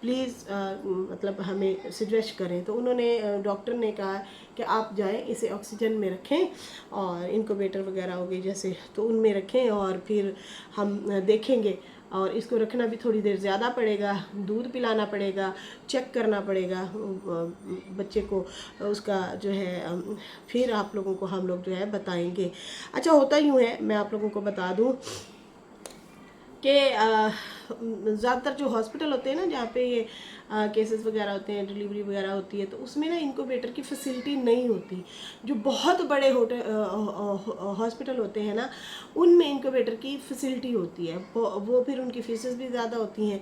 Please مطلب ہمیں suggest کریں. تو انہوں نے ڈاکٹر نے کہا کہ آپ جائیں اسے آکسیجن میں رکھیں اور انکوبیٹر وغیرہ ہو گئی جیسے تو ان میں رکھیں اور پھر ہم دیکھیں گے. اور اس کو رکھنا بھی تھوڑی دیر زیادہ پڑے گا, دودھ پلانا پڑے گا, چیک کرنا پڑے گا بچے کو اس کا جو ہے, پھر آپ لوگوں کو ہم لوگ جو ہے بتائیں گے. اچھا ہوتا یوں ہے, میں آپ لوگوں کو بتا دوں کہ زیادہ تر جو ہاسپٹل ہوتے ہیں نا جہاں پہ یہ کیسز وغیرہ ہوتے ہیں, ڈیلیوری وغیرہ ہوتی ہے, تو اس میں نا انکوبیٹر کی فیسلٹی نہیں ہوتی. جو بہت بڑے ہاسپٹل ہوتے ہیں نا ان میں انکوبیٹر کی فیسلٹی ہوتی ہے. وہ پھر ان کی فیسز بھی زیادہ ہوتی ہیں.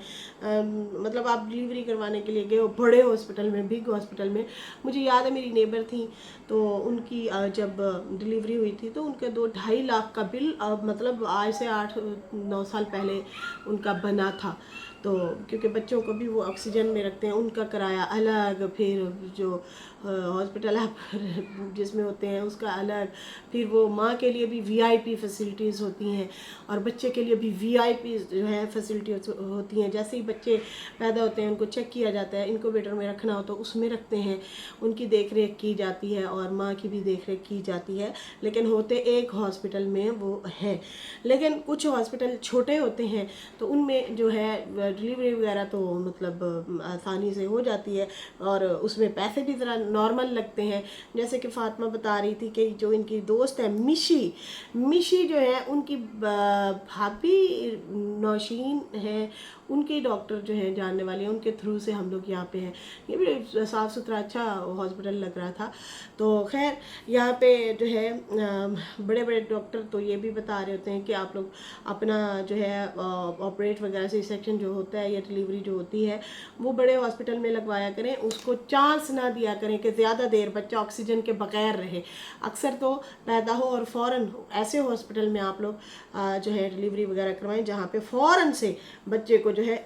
مطلب آپ ڈیلیوری کروانے کے لیے گئے ہو بڑے ہاسپٹل میں, بگ ہاسپٹل میں. مجھے یاد ہے میری نیبر تھیں تو ان کی جب ڈیلیوری ہوئی تھی تو ان کا 2-2.5 لاکھ کا بل مطلب آج سے 8-9 سال پہلے ان کا بنا تھا. تو کیونکہ بچوں کو بھی وہ آکسیجن میں رکھتے ہیں, ان کا کرایہ الگ, پھر جو ہاسپٹل آپ جس میں ہوتے ہیں اس کا الگ, پھر وہ ماں کے لیے بھی VIP فیسلٹیز ہوتی ہیں اور بچے کے لیے بھی VIP جو ہے فیسلٹیز ہوتی ہیں. جیسے ہی بچے پیدا ہوتے ہیں ان کو چیک کیا جاتا ہے, انکوبیٹر میں رکھنا ہو تو اس میں رکھتے ہیں, ان کی دیکھ ریکھ کی جاتی ہے اور ماں کی بھی دیکھ ریکھ کی جاتی ہے. لیکن ہوتے ایک ہاسپٹل میں وہ ہے, لیکن کچھ ہاسپٹل چھوٹے ہوتے ہیں تو ان میں جو ہے ڈیلیوری وغیرہ تو مطلب آسانی سے ہو جاتی ہے اور اس میں پیسے بھی ذرا نارمل لگتے ہیں. جیسے کہ فاطمہ بتا رہی تھی کہ جو ان کی دوست ہے مشی جو ہے ان کی بھابھی نوشین ہے, ان کے ڈاکٹر جو ہیں جاننے والے ہیں, ان کے تھرو سے ہم لوگ یہاں پہ ہیں. یہ بھی صاف ستھرا اچھا ہاسپٹل لگ رہا تھا. تو خیر یہاں پہ جو ہے بڑے بڑے ڈاکٹر تو یہ بھی بتا رہے ہوتے ہیں کہ آپ لوگ اپنا جو ہے آپریٹ وغیرہ سے سیکشن جو ہوتا ہے یا ڈیلیوری جو ہوتی ہے وہ بڑے ہاسپٹل میں لگوایا کریں. اس کو چانس نہ دیا کریں کہ زیادہ دیر بچہ آکسیجن کے بغیر رہے. اکثر تو پیدا ہو اور فوراً ایسے ہاسپٹل میں آپ لوگ جو ہے ڈیلیوری وغیرہ کروائیں جہاں پہ فوراً سے بچے کو جو ہے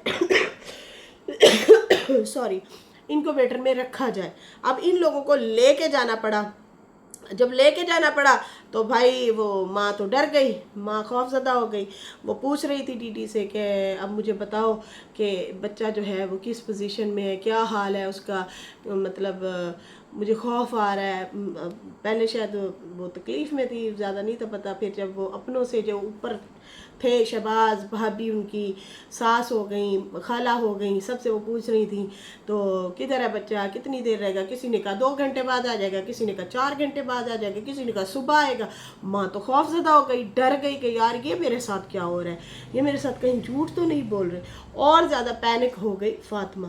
انکوبیٹر میں رکھا جائے. اب ان لوگوں کو لے کے جانا پڑا, جب لے کے جانا پڑا تو بھائی وہ ماں تو ڈر گئی, ماں خوف زدہ ہو گئی. وہ پوچھ رہی تھی ڈی سے کہ اب مجھے بتاؤ کہ بچہ جو ہے وہ کس پوزیشن میں ہے, کیا حال ہے اس کا, مطلب مجھے خوف آ رہا ہے. پہلے شاید وہ تکلیف میں تھی, زیادہ نہیں تھا پتہ. پھر جب وہ اپنوں سے جو اوپر تھے, شہباز بھابھی ان کی ساس ہو گئیں, خالہ ہو گئیں, سب سے وہ پوچھ رہی تھیں تو کدھر ہے بچہ, کتنی دیر رہے گا. کسی نے کہا 2 گھنٹے بعد آ جائے گا, کسی نے کہا 4 گھنٹے بعد آ جائے گا, کسی نے کہا صبح آئے گا. ماں تو خوف زدہ ہو گئی, ڈر گئی کہ یار یہ میرے ساتھ کیا ہو رہا ہے, یہ میرے ساتھ کہیں جھوٹ تو نہیں بول رہے. اور زیادہ پینک ہو گئی فاطمہ.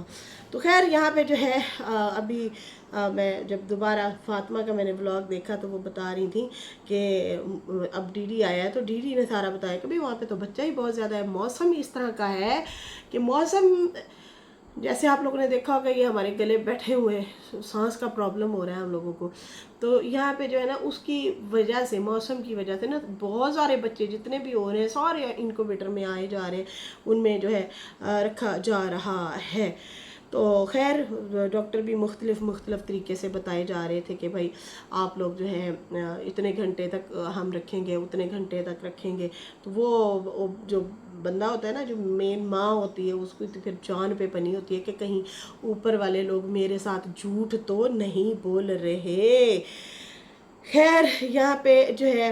تو خیر یہاں پہ جو ہے ابھی میں جب دوبارہ فاطمہ کا میں نے ولاگ دیکھا تو وہ بتا رہی تھیں کہ اب ڈی آیا ہے تو ڈی نے سارا بتایا کہ بھئی وہاں پہ تو بچہ ہی بہت زیادہ ہے, موسم اس طرح کا ہے کہ موسم جیسے آپ لوگوں نے دیکھا ہوگا یہ ہمارے گلے بیٹھے ہوئے, سانس کا پرابلم ہو رہا ہے ہم لوگوں کو. تو یہاں پہ جو ہے نا اس کی وجہ سے, موسم کی وجہ سے نا بہت سارے بچے جتنے بھی ہو رہے ہیں سارے انکوبیٹر میں آئے جا رہے ہیں, ان میں جو ہے رکھا جا رہا ہے. تو خیر ڈاکٹر بھی مختلف طریقے سے بتائے جا رہے تھے کہ بھائی آپ لوگ جو ہے اتنے گھنٹے تک ہم رکھیں گے, اتنے گھنٹے تک رکھیں گے. تو وہ جو بندہ ہوتا ہے نا, جو مین ماں ہوتی ہے, اس کو پھر جان پہ پنی ہوتی ہے کہ کہیں اوپر والے لوگ میرے ساتھ جھوٹ تو نہیں بول رہے. خیر یہاں پہ جو ہے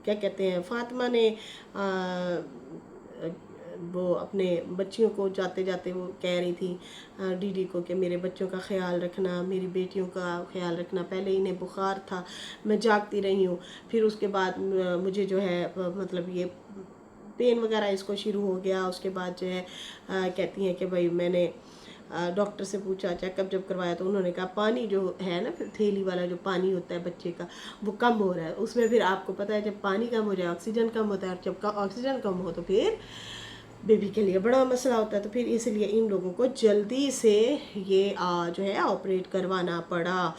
کیا کہتے ہیں, فاطمہ نے وہ اپنے بچیوں کو جاتے جاتے وہ کہہ رہی تھی ڈی کو کہ میرے بچوں کا خیال رکھنا, میری بیٹیوں کا خیال رکھنا. پہلے انہیں بخار تھا, میں جاگتی رہی ہوں, پھر اس کے بعد مجھے جو ہے مطلب یہ پین وغیرہ اس کو شروع ہو گیا. اس کے بعد جو ہے کہتی ہیں کہ بھائی میں نے ڈاکٹر سے پوچھا, چیک اپ جب کروایا تو انہوں نے کہا پانی جو ہے نا تھیلی والا جو پانی ہوتا ہے بچے کا وہ کم ہو رہا ہے. اس میں پھر آپ کو پتہ ہے جب پانی کم ہو جائے آکسیجن کم ہوتا ہے, اور جب آکسیجن کم ہو تو پھر بیبی کے لیے بڑا مسئلہ ہوتا ہے. تو پھر اس لیے ان لوگوں کو جلدی سے یہ جو ہے آپریٹ کروانا پڑا.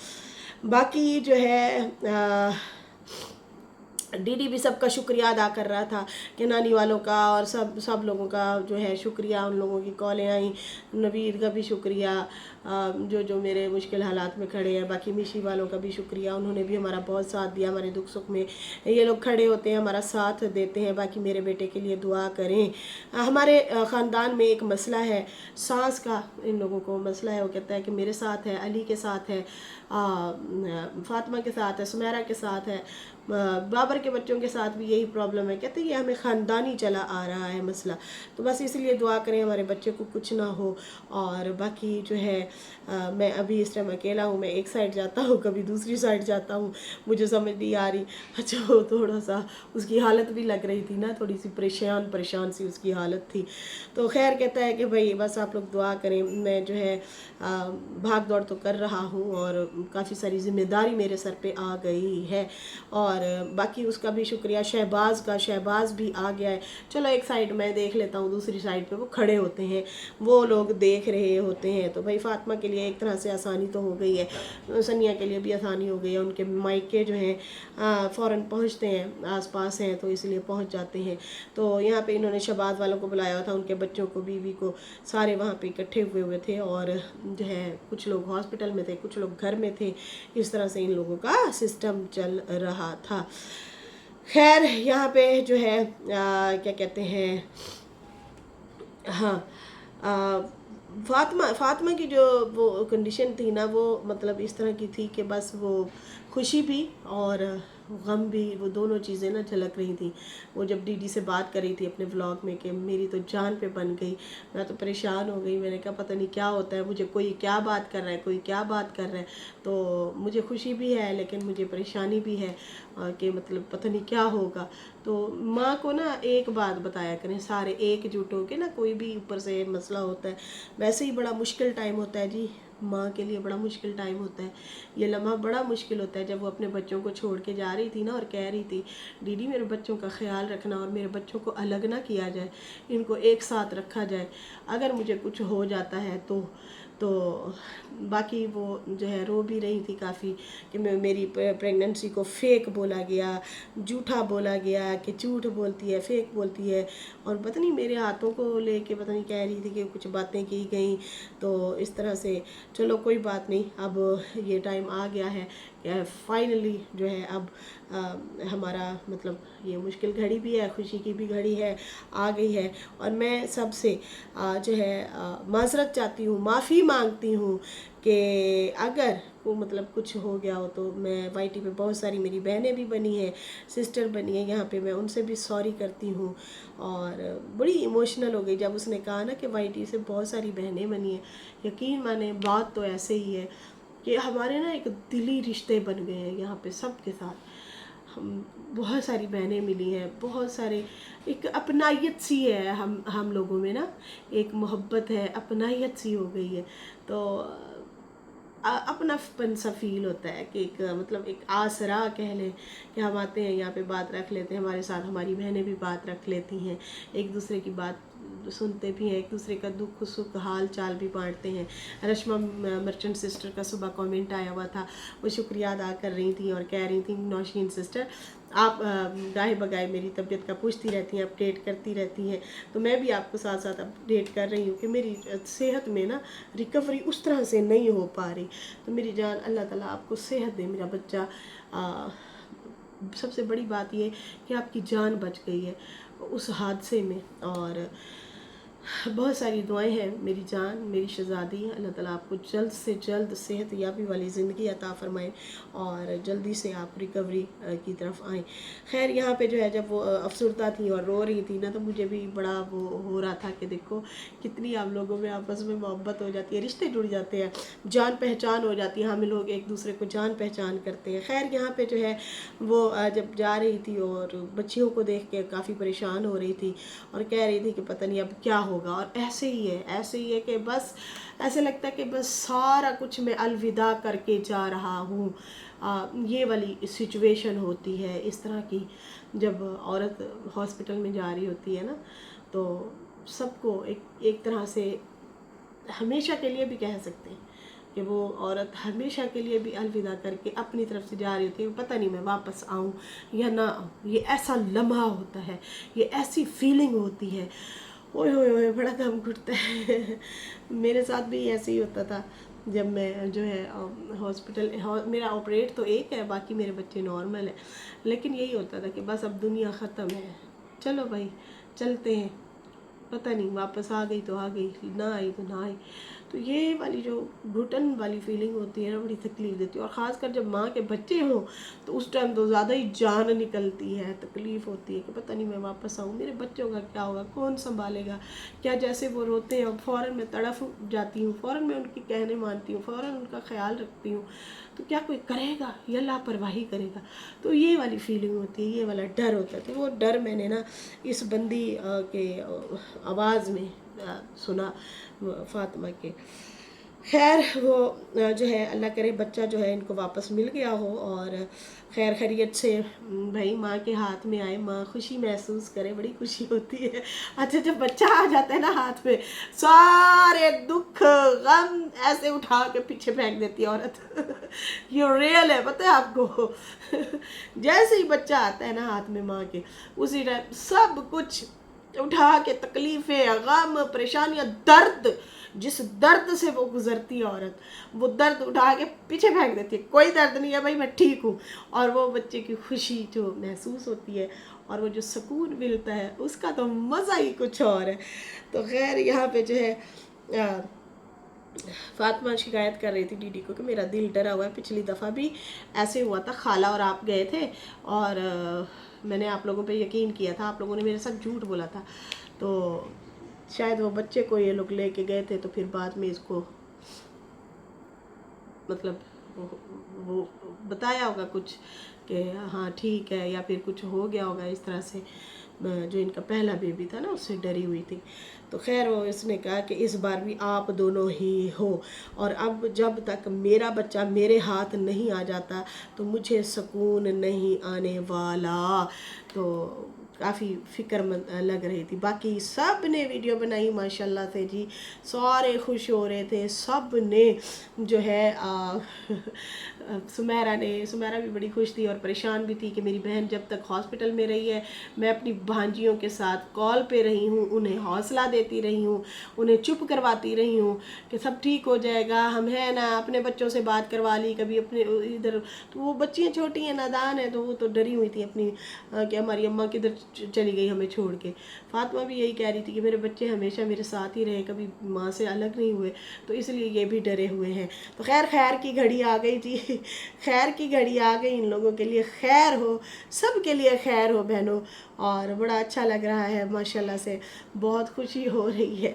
باقی جو ہے ڈی بھی سب کا شکریہ ادا کر رہا تھا کہ نانی والوں کا اور سب لوگوں کا جو ہے شکریہ. ان لوگوں کی کالیں آئیں, نوید کا بھی شکریہ, جو میرے مشکل حالات میں کھڑے ہیں. باقی میشی والوں کا بھی شکریہ, انہوں نے بھی ہمارا بہت ساتھ دیا, ہمارے دکھ سکھ میں یہ لوگ کھڑے ہوتے ہیں, ہمارا ساتھ دیتے ہیں. باقی میرے بیٹے کے لیے دعا کریں. ہمارے خاندان میں ایک مسئلہ ہے سانس کا, ان لوگوں کو مسئلہ ہے, وہ کہتا ہے کہ میرے ساتھ ہے, علی کے ساتھ ہے, فاطمہ کے ساتھ ہے, سمیرہ کے ساتھ ہے, بابر کے بچوں کے ساتھ بھی یہی پرابلم ہے. کہتے ہیں یہ ہمیں خاندانی چلا آ رہا ہے مسئلہ, تو بس اس لیے دعا کریں ہمارے بچے کو کچھ نہ ہو. اور باقی جو ہے میں ابھی اس ٹائم اکیلا ہوں, میں ایک سائڈ جاتا ہوں کبھی دوسری سائڈ جاتا ہوں, مجھے سمجھ نہیں آ رہی. اچھا وہ تھوڑا سا اس کی حالت بھی لگ رہی تھی نا, تھوڑی سی پریشان سی اس کی حالت تھی. تو خیر کہتا ہے کہ بھائی بس آپ لوگ دعا کریں. میں جو ہے بھاگ دوڑ تو کر رہا ہوں اور کافی ساری ذمہ داری میرے سر پہ آ گئی ہے. اور باقی اس کا بھی شکریہ, شہباز بھی آ گیا ہے. چلو ایک سائڈ میں دیکھ لیتا ہوں, دوسری سائڈ پہ وہ کھڑے ہوتے ہیں, وہ لوگ دیکھ رہے ہوتے ہیں. تو بھائی فاطمہ کے لیے ایک طرح سے آسانی تو ہو گئی ہے, سنیا کے لیے بھی آسانی ہو گئی ہے. ان کے مائکے جو ہیں فوراً پہنچتے ہیں, آس پاس ہیں تو اس لیے پہنچ جاتے ہیں. تو یہاں پہ انہوں نے شہباز والوں کو بلایا ہوا تھا, ان کے بچوں کو, بیوی کو, سارے وہاں پہ اکٹھے ہوئے تھے. اور جو ہے کچھ لوگ ہاسپٹل میں تھے, کچھ لوگ گھر میں تھے. اس طرح سے ان لوگوں کا سسٹم چل رہا تھا. خیر یہاں پہ جو ہے کیا کہتے ہیں, ہاں فاطمہ کی جو وہ کنڈیشن تھی نا, وہ مطلب اس طرح کی تھی کہ بس وہ خوشی بھی اور غم بھی, وہ دونوں چیزیں نا جھلک رہی تھیں. وہ جب ڈی ڈی سے بات کر رہی تھی اپنے ولاگ میں کہ میری تو جان پہ بن گئی, میں تو پریشان ہو گئی. میں نے کہا پتہ نہیں کیا ہوتا ہے, مجھے کوئی کیا بات کر رہا ہے, کوئی کیا بات کر رہا ہے. تو مجھے خوشی بھی ہے لیکن مجھے پریشانی بھی ہے کہ مطلب پتہ نہیں کیا ہوگا. تو ماں کو نا ایک بات بتایا کریں, سارے ایک جٹ ہو کے نا, کوئی بھی اوپر سے مسئلہ ہوتا ہے ویسے ہی بڑا مشکل ٹائم ہوتا ہے جی, ماں کے لیے بڑا مشکل ٹائم ہوتا ہے. یہ لمحہ بڑا مشکل ہوتا ہے جب وہ اپنے بچوں کو چھوڑ کے جا رہی تھی نا, اور کہہ رہی تھی دیدی میرے بچوں کا خیال رکھنا, اور میرے بچوں کو الگ نہ کیا جائے, ان کو ایک ساتھ رکھا جائے, اگر مجھے کچھ ہو جاتا ہے تو باقی وہ جو ہے رو بھی رہی تھی کافی کہ میری پریگننسی کو فیک بولا گیا, جھوٹا بولا گیا, کہ جھوٹ بولتی ہے, فیک بولتی ہے. اور پتہ نہیں میرے ہاتھوں کو لے کے پتہ نہیں کہہ رہی تھی کہ کچھ باتیں کی گئیں. تو اس طرح سے چلو کوئی بات نہیں, اب یہ ٹائم آ گیا ہے کہ فائنلی جو ہے اب ہمارا مطلب یہ مشکل گھڑی بھی ہے, خوشی کی بھی گھڑی ہے, آ گئی ہے. اور میں سب سے جو ہے معذرت چاہتی ہوں, معافی مانگتی ہوں کہ اگر وہ مطلب کچھ ہو گیا ہو تو. میں وائی ٹی پہ بہت ساری میری بہنیں بھی بنی ہیں, سسٹر بنی ہیں یہاں پہ, میں ان سے بھی سوری کرتی ہوں. اور بڑی ایموشنل ہو گئی جب اس نے کہا نا کہ وائی ٹی سے بہت ساری بہنیں بنی ہیں. یقین مانے بات تو ایسے ہی ہے کہ ہمارے نا ایک دلی رشتے بن گئے ہیں یہاں پہ سب کے ساتھ. ہم بہت ساری بہنیں ملی ہیں, بہت سارے, ایک اپنائیت سی ہے ہم لوگوں میں نا, ایک محبت ہے, اپنائیت سی ہو گئی ہے. تو اپنا پن سا فیل ہوتا ہے کہ ایک مطلب ایک آسرا کہہ لیں کہ ہم آتے ہیں یہاں پہ بات رکھ لیتے ہیں, ہمارے ساتھ ہماری بہنیں بھی بات رکھ لیتی ہیں, ایک دوسرے کی بات سنتے بھی ہیں, ایک دوسرے کا دکھ سکھ حال چال بھی بانٹتے ہیں. رشمہ مرچنٹ سسٹر کا صبح کامنٹ آیا ہوا تھا, وہ شکریہ ادا کر رہی تھیں اور کہہ رہی تھیں نوشین سسٹر آپ گاہے بگائے میری طبیعت کا پوچھتی رہتی ہیں, اپڈیٹ کرتی رہتی ہیں. تو میں بھی آپ کو ساتھ ساتھ اپڈیٹ کر رہی ہوں کہ میری صحت میں نا ریکوری اس طرح سے نہیں ہو پا رہی. تو میری جان اللہ تعالیٰ آپ کو صحت دے میرا بچہ. سب سے بڑی بات یہ کہ آپ کی جان بچ گئی ہے اس حادثے میں. اور بہت ساری دعائیں ہیں میری جان, میری شہزادی, اللہ تعالیٰ آپ کو جلد سے جلد صحت یابی والی زندگی عطا فرمائے اور جلدی سے آپ ریکوری کی طرف آئیں. خیر یہاں پہ جو ہے جب وہ افسردہ تھیں اور رو رہی تھیں نا, تو مجھے بھی بڑا وہ ہو رہا تھا کہ دیکھو کتنی آپ لوگوں میں آپس میں محبت ہو جاتی ہے, رشتے جڑ جاتے ہیں, جان پہچان ہو جاتی ہے, ہم لوگ ایک دوسرے کو جان پہچان کرتے ہیں. خیر یہاں پہ جو ہے وہ جب جا رہی تھی اور بچیوں کو دیکھ کے کافی پریشان ہو رہی تھی اور کہہ رہی تھی کہ پتہ نہیں اب کیا ہوگا. اور ایسے ہی ہے کہ بس ایسے لگتا ہے کہ بس سارا کچھ میں الوداع کر کے جا رہا ہوں. یہ والی سچویشن ہوتی ہے اس طرح کی جب عورت ہاسپٹل میں جا رہی ہوتی ہے نا, تو سب کو ایک طرح سے ہمیشہ کے لیے بھی کہہ سکتے ہیں کہ وہ عورت ہمیشہ کے لیے بھی الوداع کر کے اپنی طرف سے جا رہی ہوتی ہے, پتہ نہیں میں واپس آؤں یا نہ آؤں. یہ ایسا لمحہ ہوتا ہے, یہ ایسی فیلنگ ہوتی ہے, اوئے ہوئے ہوئے بڑا دم گھٹتا ہے. میرے ساتھ بھی ایسے ہی ہوتا تھا. جب میں جو ہے ہاسپٹل، میرا آپریٹ تو ایک ہے، باقی میرے بچے نارمل ہیں، لیکن یہی ہوتا تھا کہ بس اب دنیا ختم ہے، چلو بھائی چلتے ہیں، پتہ نہیں واپس آ گئی تو آ گئی، نہ آئی تو نہ آئی۔ تو یہ والی جو گھٹن والی فیلنگ ہوتی ہے نا، بڑی تکلیف دیتی ہے، اور خاص کر جب ماں کے بچے ہوں تو اس ٹائم تو زیادہ ہی جان نکلتی ہے، تکلیف ہوتی ہے کہ پتہ نہیں میں واپس آؤں، میرے بچوں کا کیا ہوگا، کون سنبھالے گا، کیا جیسے وہ روتے ہیں اب فوراً میں تڑف جاتی ہوں، فوراً میں ان کی کہنے مانتی ہوں، فوراً ان کا خیال رکھتی ہوں، تو کیا کوئی کرے گا یا لاپرواہی کرے گا؟ تو یہ والی فیلنگ ہوتی ہے، یہ والا ڈر ہوتا ہے۔ تو وہ ڈر میں نے نا اس بندی کے آواز میں سنا، فاطمہ کے۔ خیر وہ جو ہے اللہ کرے بچہ جو ہے ان کو واپس مل گیا ہو، اور خیر خیریت سے بھائی ماں کے ہاتھ میں آئے، ماں خوشی محسوس کرے، بڑی خوشی ہوتی ہے۔ اچھا جب بچہ آ جاتا ہے نا ہاتھ میں، سارے دکھ غم ایسے اٹھا کے پیچھے پھینک دیتی ہے عورت۔ یہ ریئل ہے، پتہ ہے آپ کو۔ جیسے ہی بچہ آتا ہے نا ہاتھ میں ماں کے، اسی ٹائم سب کچھ اٹھا کے، تکلیفیں، غم، پریشانیاں، درد، جس درد سے وہ گزرتی ہے عورت، وہ درد اٹھا کے پیچھے پھینک دیتی ہے، کوئی درد نہیں ہے بھائی، میں ٹھیک ہوں۔ اور وہ بچے کی خوشی جو محسوس ہوتی ہے اور وہ جو سکون ملتا ہے، اس کا تو مزہ ہی کچھ اور ہے۔ تو خیر یہاں پہ جو ہے فاطمہ شکایت کر رہی تھی ڈی ڈی کو کہ میرا دل ڈرا ہوا ہے، پچھلی دفعہ بھی ایسے ہوا تھا، خالہ اور آپ گئے تھے اور میں نے آپ لوگوں پہ یقین کیا تھا، آپ لوگوں نے میرے ساتھ جھوٹ بولا تھا، تو شاید وہ بچے کو یہ لوگ لے کے گئے تھے، تو پھر بعد میں اس کو مطلب وہ بتایا ہوگا کچھ کہ ہاں ٹھیک ہے، یا پھر کچھ ہو گیا ہوگا اس طرح سے، جو ان کا پہلا بیبی تھا نا اس سے ڈری ہوئی تھی۔ تو خیر وہ اس نے کہا کہ اس بار بھی آپ دونوں ہی ہو، اور اب جب تک میرا بچہ میرے ہاتھ نہیں آ جاتا تو مجھے سکون نہیں آنے والا۔ تو کافی فکر مند لگ رہی تھی۔ باقی سب نے ویڈیو بنائی ماشاءاللہ سے جی، سارے خوش ہو رہے تھے، سب نے جو ہے سمیرہ بھی بڑی خوش تھی اور پریشان بھی تھی کہ میری بہن جب تک ہاسپٹل میں رہی ہے میں اپنی بھانجیوں کے ساتھ کال پہ رہی ہوں، انہیں حوصلہ دیتی رہی ہوں، انہیں چپ کرواتی رہی ہوں کہ سب ٹھیک ہو جائے گا، ہم ہیں نا، اپنے بچوں سے بات کروا لی، کبھی اپنے ادھر، تو وہ بچیاں چھوٹی ہیں، نادان ہیں، تو وہ تو ڈری ہوئی تھی اپنی کہ ہماری اماں کدھر چلی گئی ہمیں چھوڑ کے۔ فاطمہ بھی یہی کہہ رہی تھی کہ میرے بچے ہمیشہ میرے ساتھ ہی رہے، کبھی ماں سے الگ نہیں ہوئے، تو اس لیے یہ بھی ڈرے ہوئے ہیں۔ تو خیر کی گھڑی آ گئی جی، خیر کی گھڑی آ گئی، ان لوگوں کے لیے خیر ہو، سب کے لیے خیر ہو بہنوں، اور بڑا اچھا لگ رہا ہے ماشاءاللہ سے، بہت خوشی ہو رہی ہے۔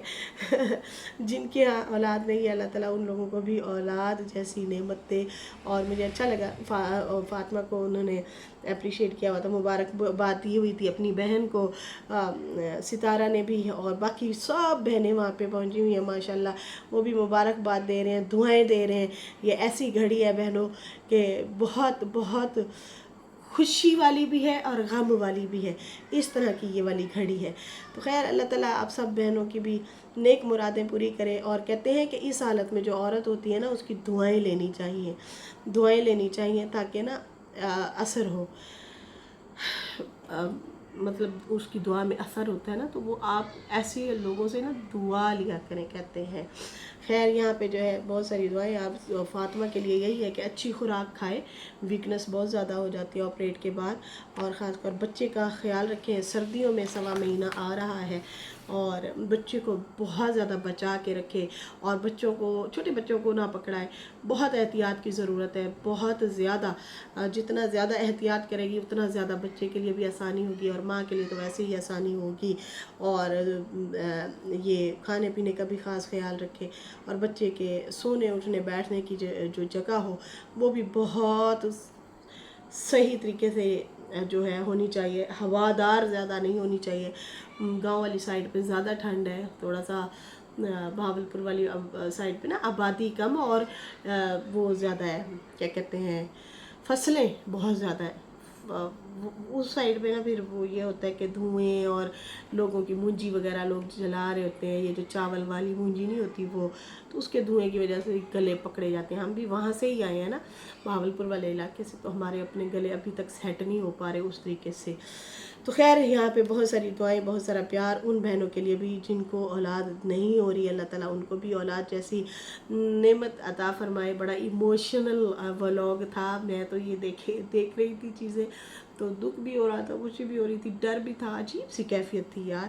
جن کے یہاں اولاد نہیں ہے اللہ تعالیٰ ان لوگوں کو بھی اولاد جیسی نعمت دے۔ اور مجھے اچھا لگا فاطمہ کو انہوں نے اپریشیٹ کیا ہوا تھا، مبارک بات دی ہوئی تھی اپنی بہن کو، ستارہ نے بھی، اور باقی سب بہنیں وہاں پہ پہنچی ہوئی ہیں ماشاءاللہ، وہ بھی مبارکباد دے رہے ہیں، دعائیں دے رہے ہیں۔ یہ ایسی گھڑی ہے بہنوں کہ بہت بہت خوشی والی بھی ہے اور غم والی بھی ہے، اس طرح کی یہ والی گھڑی ہے۔ تو خیر اللہ تعالیٰ آپ سب بہنوں کی بھی نیک مرادیں پوری کرے، اور کہتے ہیں کہ اس حالت میں جو عورت ہوتی ہے نا اس کی دعائیں لینی چاہیے، دعائیں لینی چاہیے تاکہ نا اثر ہو، مطلب اس کی دعا میں اثر ہوتا ہے نا، تو وہ آپ ایسے لوگوں سے نا دعا لیا کریں کہتے ہیں۔ خیر یہاں پہ جو ہے بہت ساری دعائیں آپ فاطمہ کے لیے یہی ہے کہ اچھی خوراک کھائے، ویکنس بہت زیادہ ہو جاتی ہے آپریٹ کے بعد، اور خاص کر بچے کا خیال رکھیں، سردیوں میں 1.25 مہینہ آ رہا ہے، اور بچے کو بہت زیادہ بچا کے رکھے، اور بچوں کو، چھوٹے بچوں کو نہ پکڑائے، بہت احتیاط کی ضرورت ہے، بہت زیادہ، جتنا زیادہ احتیاط کرے گی اتنا زیادہ بچے کے لیے بھی آسانی ہوگی، اور ماں کے لیے تو ویسے ہی آسانی ہوگی، اور یہ کھانے پینے کا بھی خاص خیال رکھے، اور بچے کے سونے اٹھنے بیٹھنے کی جو جگہ ہو وہ بھی بہت صحیح طریقے سے جو ہے ہونی چاہیے، ہوادار زیادہ نہیں ہونی چاہیے۔ گاؤں والی سائڈ پہ زیادہ ٹھنڈ ہے، تھوڑا سا بہاولپور والی سائڈ پہ نا آبادی کم، اور وہ زیادہ ہے، کیا کہتے ہیں، فصلیں بہت زیادہ ہیں اس سائڈ پہ نا، پھر وہ یہ ہوتا ہے کہ دھوئیں اور لوگوں کی مونجی وغیرہ لوگ جلا رہے ہوتے ہیں، یہ جو چاول والی مونجی نہیں ہوتی وہ، تو اس کے دھوئیں کی وجہ سے گلے پکڑے جاتے ہیں۔ ہم بھی وہاں سے ہی آئے ہیں نا، بہاولپور والے علاقے سے، تو ہمارے اپنے گلے ابھی تک سیٹ نہیں ہو پا رہے اس طریقے سے۔ تو خیر یہاں پہ بہت ساری دعائیں، بہت سارا پیار ان بہنوں کے لیے بھی جن کو اولاد نہیں ہو رہی، اللہ تعالیٰ ان کو بھی اولاد جیسی نعمت عطا فرمائے۔ بڑا ایموشنل ولاگ تھا، میں تو یہ دیکھ رہی تھی چیزیں تو دکھ بھی ہو رہا تھا، خوشی بھی ہو رہی تھی، ڈر بھی تھا، عجیب سی کیفیت تھی یار۔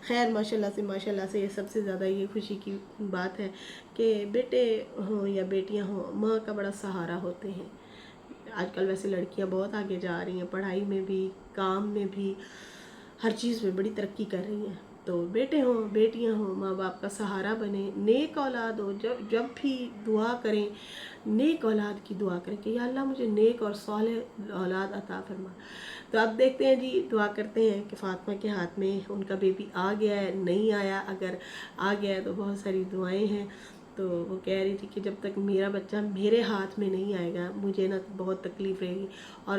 خیر ماشاءاللہ سے یہ سب سے زیادہ یہ خوشی کی بات ہے کہ بیٹے ہوں یا بیٹیاں ہوں، ماں کا بڑا سہارا ہوتے ہیں۔ آج کل ویسے لڑکیاں بہت آگے جا رہی ہیں، پڑھائی میں بھی، کام میں بھی، ہر چیز میں بڑی ترقی کر رہی ہیں۔ تو بیٹے ہوں بیٹیاں ہوں، ماں باپ کا سہارا بنیں، نیک اولاد ہو، جب بھی دعا کریں نیک اولاد کی دعا کریں کہ یا اللہ مجھے نیک اور صالح اولاد عطا فرما۔ تو اب دیکھتے ہیں جی، دعا کرتے ہیں کہ فاطمہ کے ہاتھ میں ان کا بیبی آ گیا ہے، نہیں آیا، اگر آ گیا ہے تو بہت ساری دعائیں ہیں۔ تو وہ کہہ رہی تھی کہ جب تک میرا بچہ میرے ہاتھ میں نہیں آئے گا مجھے نا بہت تکلیف رہے گی، اور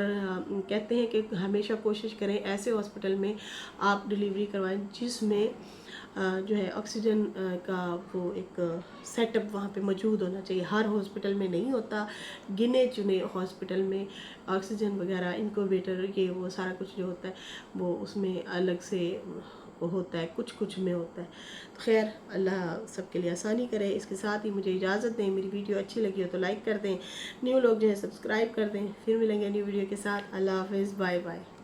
کہتے ہیں کہ ہمیشہ کوشش کریں ایسے ہاسپٹل میں آپ ڈلیوری کروائیں جس میں جو ہے آکسیجن کا وہ ایک سیٹ اپ وہاں پہ موجود ہونا چاہیے۔ ہر ہاسپٹل میں نہیں ہوتا، گنے چنے ہاسپٹل میں آکسیجن وغیرہ، انکوبیٹر، یہ وہ سارا کچھ جو ہوتا ہے وہ اس میں الگ سے ہوتا ہے، کچھ میں ہوتا ہے۔ تو خیر اللہ سب کے لیے آسانی کرے۔ اس کے ساتھ ہی مجھے اجازت دیں، میری ویڈیو اچھی لگی ہو تو لائک کر دیں، نیو لوگ جو ہے سبسکرائب کر دیں۔ پھر ملیں گے نیو ویڈیو کے ساتھ۔ اللہ حافظ، بائے بائے۔